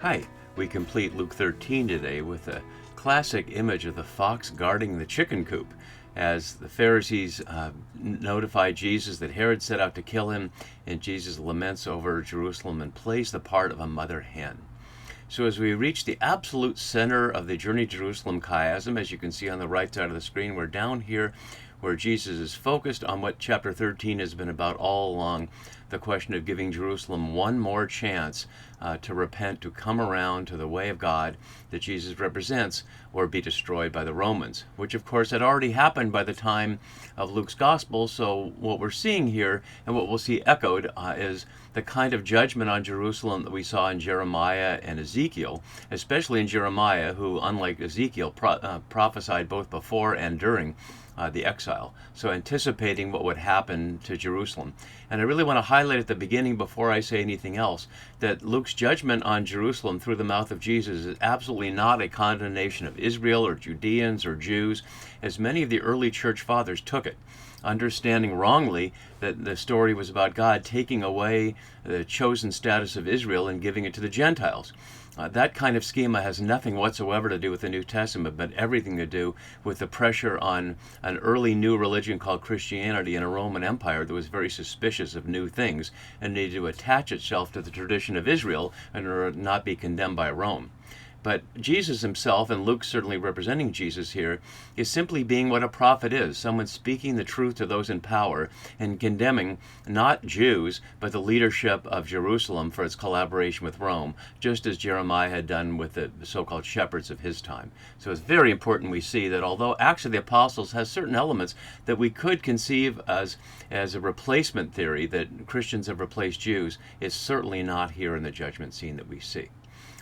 Hi, we complete Luke 13 today with a classic image of the fox guarding the chicken coop as the Pharisees notify Jesus that Herod set out to kill him, and Jesus laments over Jerusalem and plays the part of a mother hen. So as we reach the absolute center of the Journey to Jerusalem chiasm, as you can see on the right side of the screen, we're down here where Jesus is focused on what chapter 13 has been about all along, the question of giving Jerusalem one more chance to repent, to come around to the way of God that Jesus represents, or be destroyed by the Romans, which of course had already happened by the time of Luke's gospel. So what we're seeing here, and what we'll see echoed, is the kind of judgment on Jerusalem that we saw in Jeremiah and Ezekiel, especially in Jeremiah, who, unlike Ezekiel, prophesied both before and during the exile, so anticipating what would happen to Jerusalem. And I really want to highlight at the beginning, before I say anything else, that Luke's judgment on Jerusalem through the mouth of Jesus is absolutely not a condemnation of Israel or Judeans or Jews, as many of the early church fathers took it, understanding wrongly that the story was about God taking away the chosen status of Israel and giving it to the Gentiles. That kind of schema has nothing whatsoever to do with the New Testament, but everything to do with the pressure on an early new religion called Christianity in a Roman Empire that was very suspicious of new things and needed to attach itself to the tradition of Israel in order to not be condemned by Rome. But Jesus himself, and Luke certainly representing Jesus here, is simply being what a prophet is, someone speaking the truth to those in power and condemning not Jews, but the leadership of Jerusalem for its collaboration with Rome, just as Jeremiah had done with the so-called shepherds of his time. So it's very important we see that although Acts of the Apostles has certain elements that we could conceive as a replacement theory, that Christians have replaced Jews, it's certainly not here in the judgment scene that we see.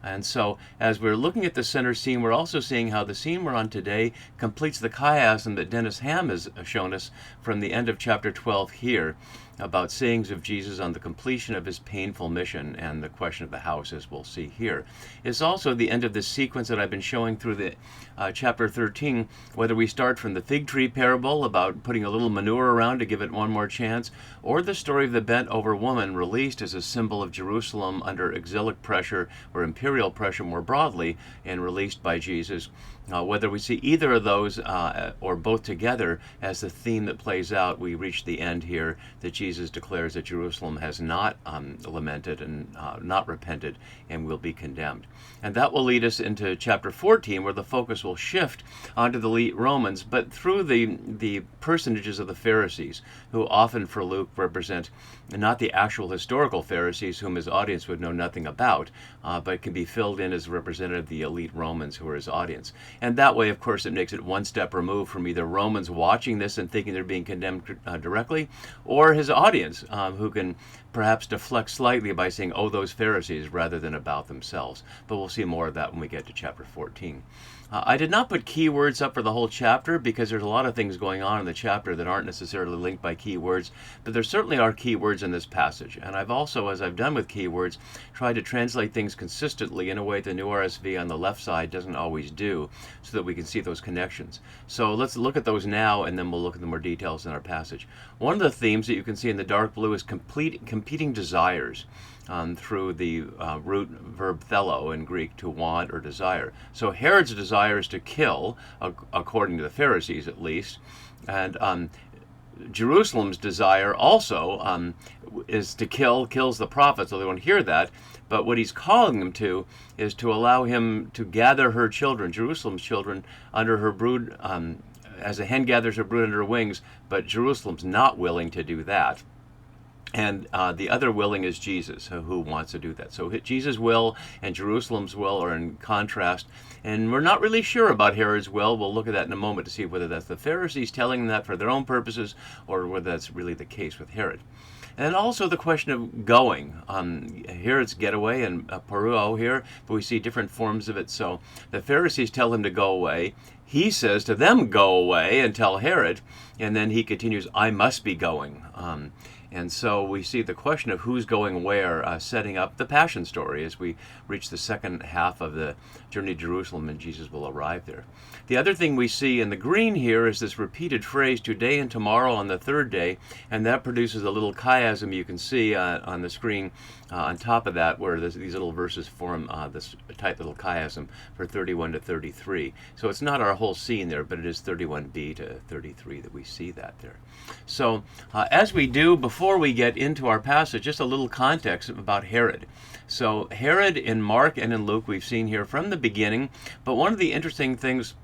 And so, as we're looking at the center scene, we're also seeing how the scene we're on today completes the chiasm that Dennis Ham has shown us from the end of chapter 12 here, about sayings of Jesus on the completion of his painful mission and the question of the house, as we'll see here. It's also the end of this sequence that I've been showing through the chapter 13, whether we start from the fig tree parable about putting a little manure around to give it one more chance, or the story of the bent-over woman released as a symbol of Jerusalem under exilic pressure or imperial pressure more broadly and released by Jesus. Whether we see either of those or both together as the theme that plays out, we reach the end here that Jesus declares that Jerusalem has not lamented and not repented and will be condemned. And that will lead us into chapter 14, where the focus will shift onto the late Romans, but through the personages of the Pharisees, who often for Luke represent not the actual historical Pharisees whom his audience would know nothing about, but can be filled in as representative of the elite Romans who are his audience. And that way, of course, it makes it one step removed from either Romans watching this and thinking they're being condemned directly, or his audience, who can perhaps deflect slightly by saying, oh, those Pharisees, rather than about themselves. But we'll see more of that when we get to chapter 14. I did not put keywords up for the whole chapter because there's a lot of things going on in the chapter that aren't necessarily linked by keywords, but there certainly are keywords in this passage. And I've also, as I've done with keywords, tried to translate things consistently in a way the new RSV on the left side doesn't always do, so that we can see those connections. So let's look at those now, and then we'll look at the more details in our passage. One of the themes that you can see in the dark blue is competing desires. Through the root verb thelo in Greek, to want or desire. So Herod's desire is to kill, according to the Pharisees at least, and Jerusalem's desire also is to kills the prophets, so they won't hear that. But what he's calling them to is to allow him to gather her children, Jerusalem's children, under her brood, as a hen gathers her brood under her wings, but Jerusalem's not willing to do that. And the other willing is Jesus, who wants to do that. So Jesus' will and Jerusalem's will are in contrast. And we're not really sure about Herod's will. We'll look at that in a moment to see whether that's the Pharisees telling them that for their own purposes or whether that's really the case with Herod. And also the question of going. Herod's getaway and paruo here, but we see different forms of it. So the Pharisees tell him to go away. He says to them, go away, and tell Herod. And then he continues, I must be going. And so we see the question of who's going where, setting up the Passion story as we reach the second half of the journey to Jerusalem, and Jesus will arrive there. The other thing we see in the green here is this repeated phrase, today and tomorrow on the third day, and that produces a little chiasm you can see on the screen on top of that, where these little verses form this tight little chiasm for 31 to 33. So it's not our whole scene there, but it is 31b to 33 that we see that there. So as we do, before we get into our passage, just a little context about Herod. So Herod in Mark and in Luke we've seen here from the beginning, but one of the interesting things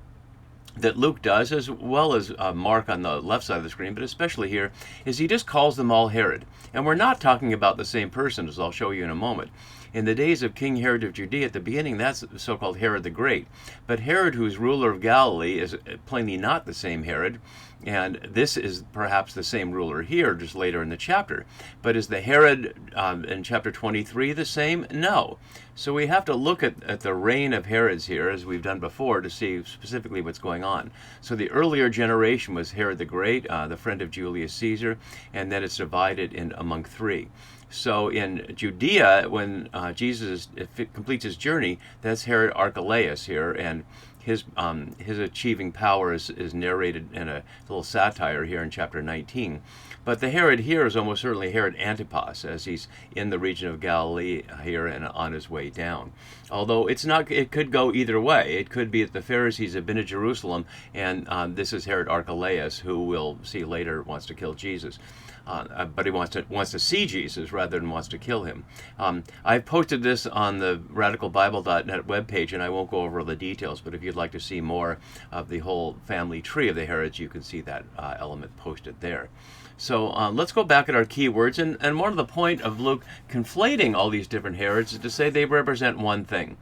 that Luke does, as well as Mark on the left side of the screen, but especially here, is he just calls them all Herod. And we're not talking about the same person, as I'll show you in a moment. In the days of King Herod of Judea at the beginning, that's so-called Herod the Great. But Herod, who's ruler of Galilee, is plainly not the same Herod. And this is perhaps the same ruler here, just later in the chapter. But is the Herod in chapter 23 the same? No. So we have to look at the reign of Herods here, as we've done before, to see specifically what's going on. So the earlier generation was Herod the Great, the friend of Julius Caesar, and then it's divided among three. So in Judea, when Jesus completes his journey, that's Herod Archelaus here, and his achieving power is narrated in a little satire here in chapter 19. But the Herod here is almost certainly Herod Antipas, as he's in the region of Galilee here and on his way down. Although it could go either way. It could be that the Pharisees have been to Jerusalem, and this is Herod Archelaus, who we'll see later wants to kill Jesus. But he wants to see Jesus rather than wants to kill him. I've posted this on the radicalbible.net webpage, and I won't go over all the details, but if you'd like to see more of the whole family tree of the Herods, you can see that element posted there. So let's go back at our keywords, and more to the point of Luke conflating all these different Herods is to say they represent one thing.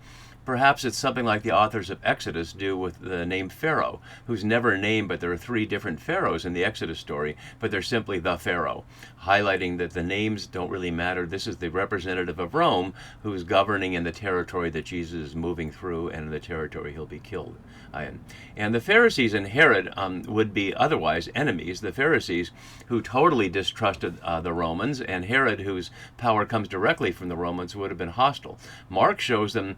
Perhaps it's something like the authors of Exodus do with the name Pharaoh, who's never named, but there are three different pharaohs in the Exodus story, but they're simply the Pharaoh, highlighting that the names don't really matter. This is the representative of Rome, who's governing in the territory that Jesus is moving through and in the territory he'll be killed in. And the Pharisees and Herod would be otherwise enemies. The Pharisees, who totally distrusted the Romans, and Herod, whose power comes directly from the Romans, would have been hostile. Mark shows them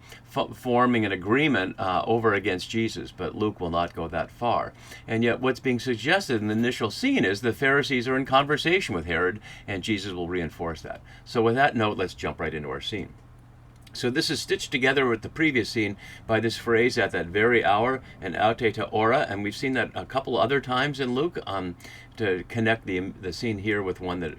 forming an agreement over against Jesus, but Luke will not go that far. And yet what's being suggested in the initial scene is the Pharisees are in conversation with Herod, and Jesus will reinforce that. So with that note, let's jump right into our scene. So this is stitched together with the previous scene by this phrase, at that very hour, and aute ta ora, and we've seen that a couple other times in Luke to connect the scene here with one that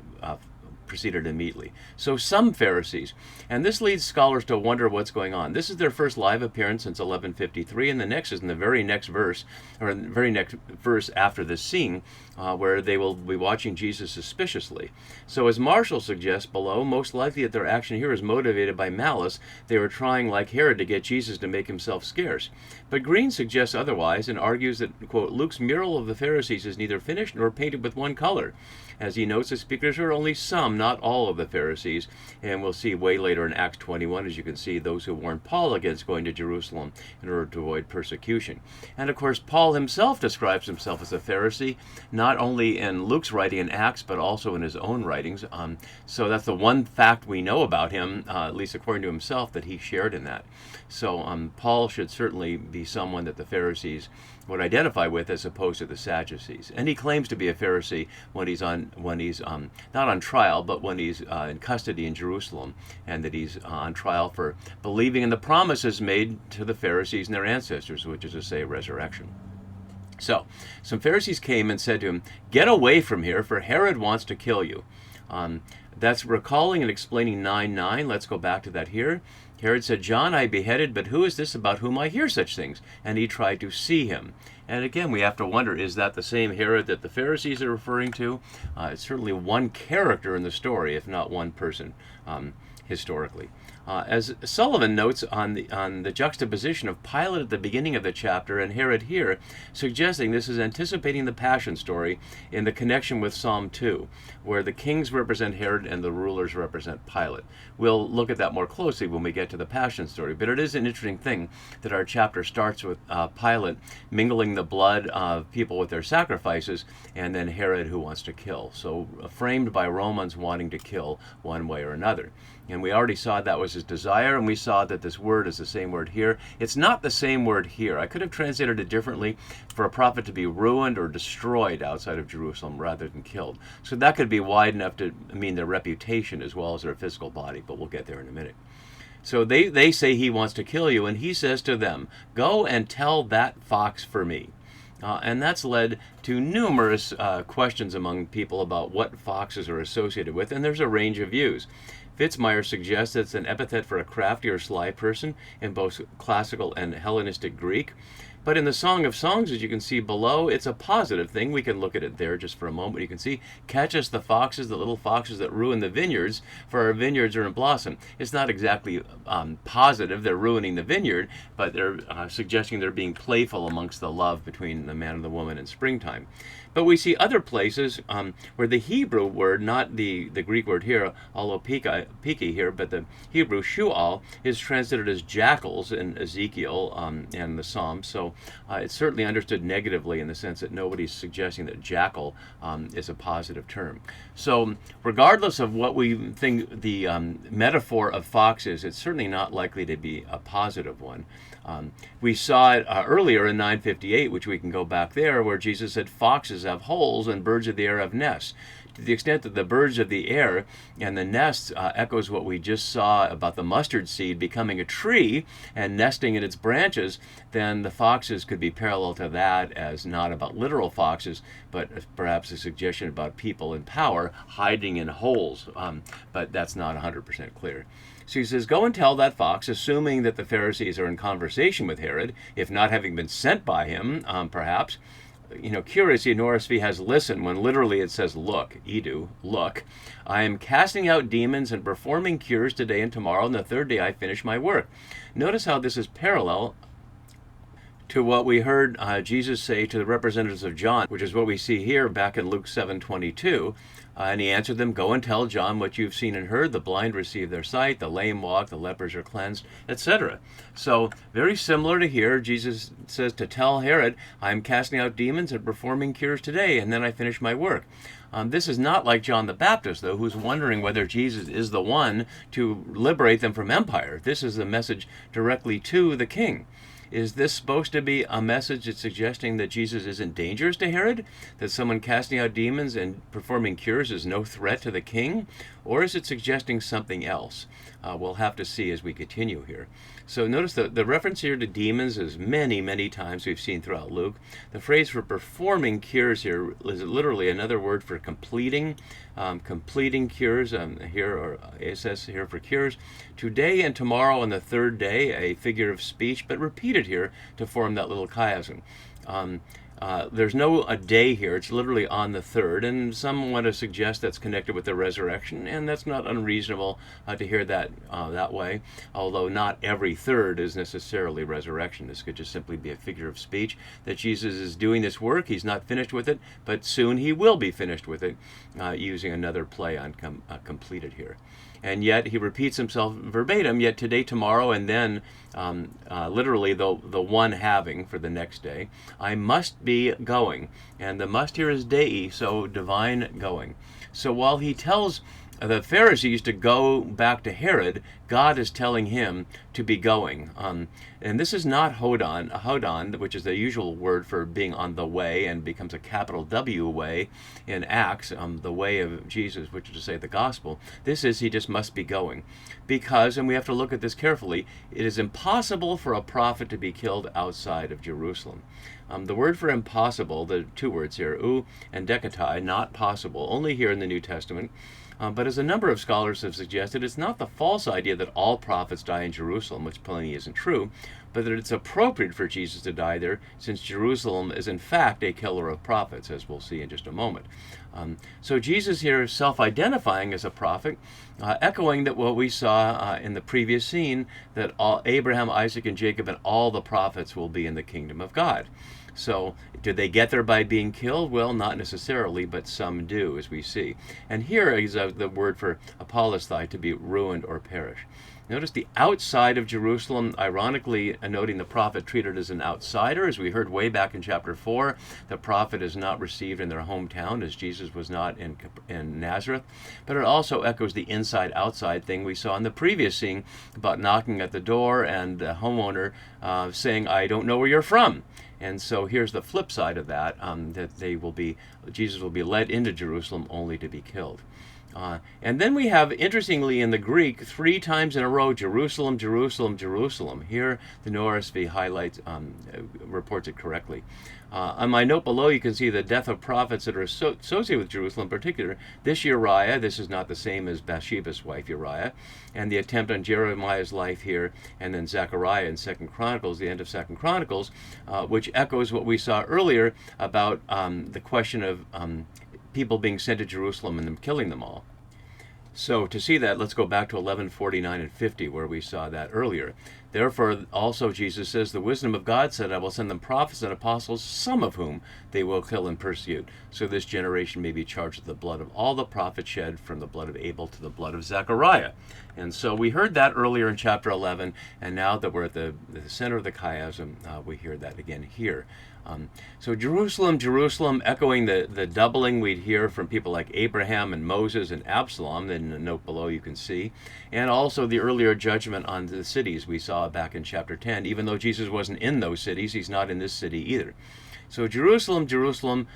preceded immediately. So some Pharisees, and this leads scholars to wonder what's going on. This is their first live appearance since 1153, and the next is in the very next verse, or the very next verse after this scene, where they will be watching Jesus suspiciously. So as Marshall suggests below, most likely that their action here is motivated by malice. They were trying, like Herod, to get Jesus to make himself scarce. But Green suggests otherwise and argues that, quote, Luke's mural of the Pharisees is neither finished nor painted with one color. As he notes, the speakers are only some, not all of the Pharisees, and we'll see way later in Acts 21, as you can see, those who warned Paul against going to Jerusalem in order to avoid persecution. And of course, Paul himself describes himself as a Pharisee, not only in Luke's writing in Acts, but also in his own writings. So that's the one fact we know about him, at least according to himself, that he shared in that. So Paul should certainly be someone that the Pharisees would identify with, as opposed to the Sadducees. And he claims to be a Pharisee when he's not on trial, but when he's in custody in Jerusalem, and that he's on trial for believing in the promises made to the Pharisees and their ancestors, which is to say resurrection. So some Pharisees came and said to him, "Get away from here, for Herod wants to kill you." That's recalling and explaining 9:9. Let's go back to that here. Herod said, "John I beheaded, but who is this about whom I hear such things?" And he tried to see him. And again, we have to wonder, is that the same Herod that the Pharisees are referring to? It's certainly one character in the story, if not one person, historically. As Sullivan notes on the juxtaposition of Pilate at the beginning of the chapter and Herod here, suggesting this is anticipating the Passion story in the connection with Psalm 2, where the kings represent Herod and the rulers represent Pilate. We'll look at that more closely when we get to the Passion story, but it is an interesting thing that our chapter starts with Pilate mingling the blood of people with their sacrifices, and then Herod who wants to kill. So framed by Romans wanting to kill one way or another. And we already saw that was his desire, and we saw that this word is the same word here. It's not the same word here. I could have translated it differently, for a prophet to be ruined or destroyed outside of Jerusalem rather than killed. So that could be wide enough to mean their reputation as well as their physical body, but we'll get there in a minute. So they say he wants to kill you, and he says to them, "Go and tell that fox for me." And that's led to numerous questions among people about what foxes are associated with, and there's a range of views. Fitzmyer suggests it's an epithet for a crafty or sly person in both classical and Hellenistic Greek. But in the Song of Songs, as you can see below, it's a positive thing. We can look at it there just for a moment. You can see, "Catch us the foxes, the little foxes that ruin the vineyards, for our vineyards are in blossom." It's not exactly positive, they're ruining the vineyard, but they're suggesting they're being playful amongst the love between the man and the woman in springtime. But we see other places where the Hebrew word, not the Greek word here, alopiki here, but the Hebrew shual is translated as jackals in Ezekiel and the Psalms. So it's certainly understood negatively in the sense that nobody's suggesting that jackal is a positive term. So regardless of what we think the metaphor of fox is, it's certainly not likely to be a positive one. We saw it earlier in 9:58, which we can go back there, where Jesus said foxes have holes and birds of the air have nests. To the extent that the birds of the air and the nests echoes what we just saw about the mustard seed becoming a tree and nesting in its branches, then the foxes could be parallel to that, as not about literal foxes, but perhaps a suggestion about people in power hiding in holes. But that's not 100% clear. So he says, "Go and tell that fox," assuming that the Pharisees are in conversation with Herod, if not having been sent by him, perhaps. Curiously, in ORSV has "listen" when literally it says "look," idu, look. "I am casting out demons and performing cures today and tomorrow, and the third day I finish my work." Notice how this is parallel to what we heard Jesus say to the representatives of John, which is what we see here back in Luke 7:22. And he answered them, "Go and tell John what you've seen and heard. The blind receive their sight, the lame walk, the lepers are cleansed," etc. So very similar to here, Jesus says to tell Herod, "I'm casting out demons and performing cures today, and then I finish my work." This is not like John the Baptist, though, who's wondering whether Jesus is the one to liberate them from empire. This is the message directly to the king. Is this supposed to be a message that's suggesting that Jesus isn't dangerous to Herod? That someone casting out demons and performing cures is no threat to the king? Or is it suggesting something else? We'll have to see as we continue here. So notice the reference here to demons is many, many times we've seen throughout Luke. The phrase for performing cures here is literally another word for completing. Completing cures here, or ASS here for cures. Today and tomorrow and the third day, a figure of speech, but repeated here to form that little chiasm. There's no a day here, it's literally on the third, and some want to suggest that's connected with the resurrection, and that's not unreasonable to hear that that way, although not every third is necessarily resurrection. This could just simply be a figure of speech, that Jesus is doing this work, he's not finished with it, but soon he will be finished with it, using another play on completed here. And yet he repeats himself verbatim, yet today, tomorrow, and then literally the one having for the next day. I must be going. And the must here is dei, so divine going. So while he tells the Pharisees to go back to Herod, God is telling him to be going. And this is not hodon, which is the usual word for being on the way and becomes a capital W way in Acts, the way of Jesus, which is to say the gospel. This is he just must be going. Because, and we have to look at this carefully, it is impossible for a prophet to be killed outside of Jerusalem. The word for impossible, the two words here, ou and dekatai, not possible, only here in the New Testament. But as a number of scholars have suggested, it's not the false idea that all prophets die in Jerusalem, which plainly isn't true, but that it's appropriate for Jesus to die there, since Jerusalem is in fact a killer of prophets, as we'll see in just a moment. So Jesus here is self-identifying as a prophet, echoing that what we saw in the previous scene, that all Abraham, Isaac, and Jacob and all the prophets will be in the kingdom of God. So did they get there by being killed? Well, not necessarily, but some do, as we see. And here is the word for apolisthai, to be ruined or perish. Notice the outside of Jerusalem, ironically noting the prophet treated as an outsider. As we heard way back in chapter 4, the prophet is not received in their hometown, as Jesus was not in Nazareth. But it also echoes the inside-outside thing we saw in the previous scene about knocking at the door and the homeowner saying, "I don't know where you're from." And so here's the flip side of that, that Jesus will be led into Jerusalem only to be killed. And then we have, interestingly, in the Greek, 3 times in a row, Jerusalem, Jerusalem, Jerusalem. Here, the NORSV highlights, reports it correctly. On my note below, you can see the death of prophets that are associated with Jerusalem in particular. This Uriah, this is not the same as Bathsheba's wife Uriah, and the attempt on Jeremiah's life here, and then Zechariah in 2 Chronicles, the end of 2 Chronicles, which echoes what we saw earlier about the question of people being sent to Jerusalem and them killing them all. So to see that, let's go back to 11:49 and 50, where we saw that earlier. Therefore, also Jesus says, the wisdom of God said, I will send them prophets and apostles, some of whom they will kill and persecute. So this generation may be charged with the blood of all the prophets shed, from the blood of Abel to the blood of Zechariah. And so we heard that earlier in chapter 11, and now that we're at the center of the chiasm, we hear that again here. So Jerusalem, Jerusalem, echoing the doubling we'd hear from people like Abraham and Moses and Absalom, in the note below you can see, and also the earlier judgment on the cities we saw back in chapter 10. Even though Jesus wasn't in those cities, he's not in this city either. So Jerusalem, Jerusalem,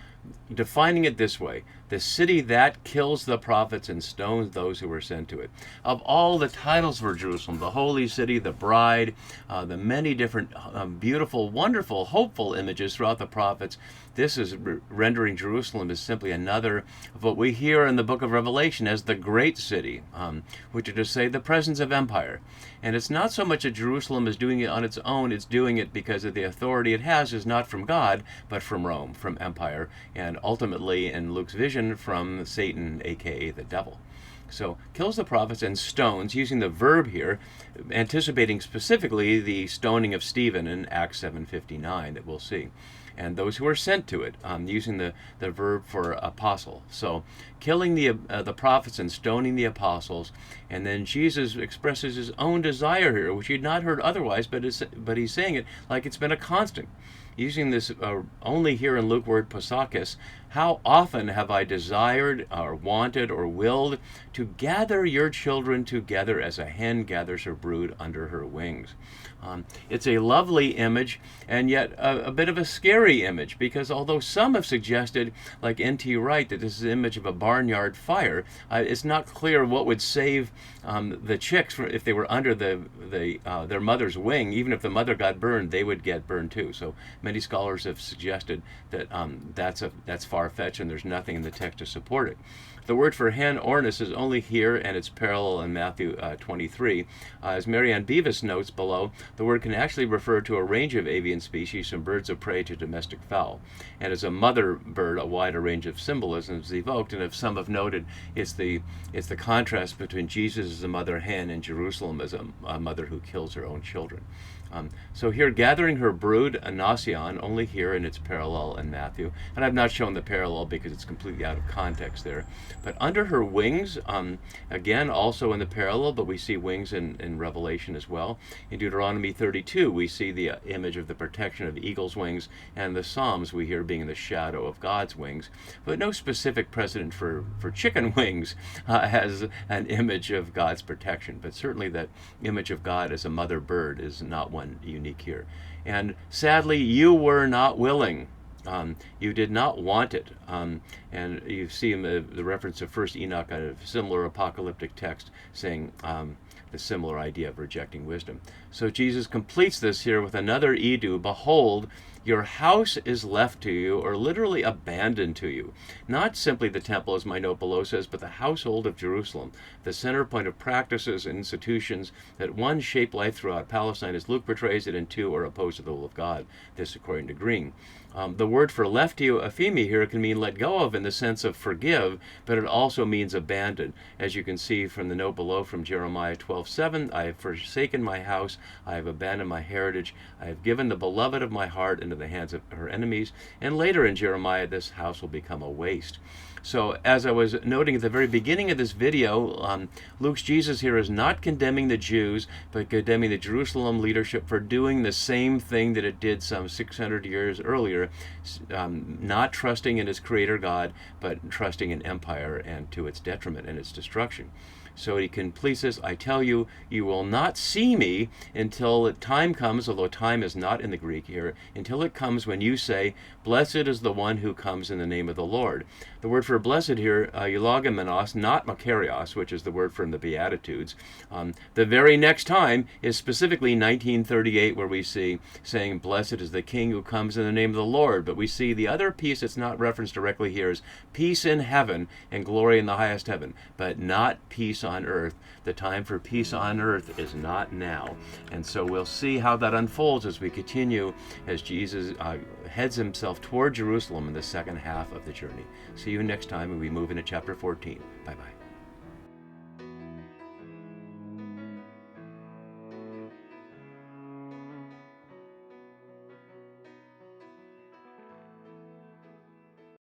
defining it this way: the city that kills the prophets and stones those who were sent to it. Of all the titles for Jerusalem, the holy city, the bride, the many different beautiful, wonderful, hopeful images throughout the prophets, this is rendering Jerusalem as simply another of what we hear in the book of Revelation as the great city, which is to say the presence of empire. And it's not so much that Jerusalem is doing it on its own, it's doing it because of the authority it has is not from God, but from Rome, from empire, and ultimately, in Luke's vision, from Satan, aka the devil. So kills the prophets and stones, using the verb here, anticipating specifically the stoning of Stephen in Acts 7:59 that we'll see. And those who are sent to it, using the verb for apostle. So killing the prophets and stoning the apostles. And then Jesus expresses his own desire here, which you'd not heard otherwise, but he's saying it like it's been a constant. Using this only here in Luke word posakis, how often have I desired or wanted or willed to gather your children together as a hen gathers her brood under her wings. It's a lovely image, and yet a bit of a scary image, because although some have suggested, like N.T. Wright, that this is an image of a barnyard fire, it's not clear what would save the chicks if they were under their mother's wing. Even if the mother got burned, they would get burned too. So many scholars have suggested that that's far-fetched, and there's nothing in the text to support it. The word for hen, ornis, is only here, and it's parallel in Matthew 23. As Marianne Beavis notes below, the word can actually refer to a range of avian species, from birds of prey to domestic fowl. And as a mother bird, a wider range of symbolism is evoked, and as some have noted, it's the contrast between Jesus as a mother hen and Jerusalem as a mother who kills her own children. So here, gathering her brood, anasion, only here in its parallel in Matthew. And I've not shown the parallel because it's completely out of context there. But under her wings, again, also in the parallel, but we see wings in Revelation as well. In Deuteronomy 32, we see the image of the protection of eagle's wings, and the Psalms we hear being in the shadow of God's wings. But no specific precedent for chicken wings has an image of God's protection. But certainly that image of God as a mother bird is not one unique here. And sadly, you were not willing. You did not want it. And you see the reference to 1st Enoch, a similar apocalyptic text, saying, the similar idea of rejecting wisdom. So Jesus completes this here with another edu. Behold, your house is left to you, or literally abandoned to you. Not simply the temple, as my note below says, but the household of Jerusalem, the center point of practices and institutions that, one, shape life throughout Palestine as Luke portrays it, and two, are opposed to the will of God. This according to Green. The word for left to you, aphemi, here can mean let go of in the sense of forgive, but it also means abandon. As you can see from the note below from Jeremiah 12:7, I have forsaken my house, I have abandoned my heritage, I have given the beloved of my heart into the hands of her enemies. And later in Jeremiah, this house will become a waste. So as I was noting at the very beginning of this video, Luke's Jesus here is not condemning the Jews, but condemning the Jerusalem leadership for doing the same thing that it did some 600 years earlier, not trusting in its creator God, but trusting in empire, and to its detriment and its destruction. So he completes this, I tell you, you will not see me until the time comes, although time is not in the Greek here, until it comes when you say, blessed is the one who comes in the name of the Lord. The word for blessed here, eulogomenos, not makarios, which is the word from the Beatitudes. The very next time is specifically 1938, where we see saying, blessed is the King who comes in the name of the Lord. But we see the other piece that's not referenced directly here is peace in heaven and glory in the highest heaven, but not peace on earth. The time for peace on earth is not now. And so we'll see how that unfolds as we continue, as Jesus heads himself toward Jerusalem in the second half of the journey. See you next time when we move into chapter 14. Bye-bye.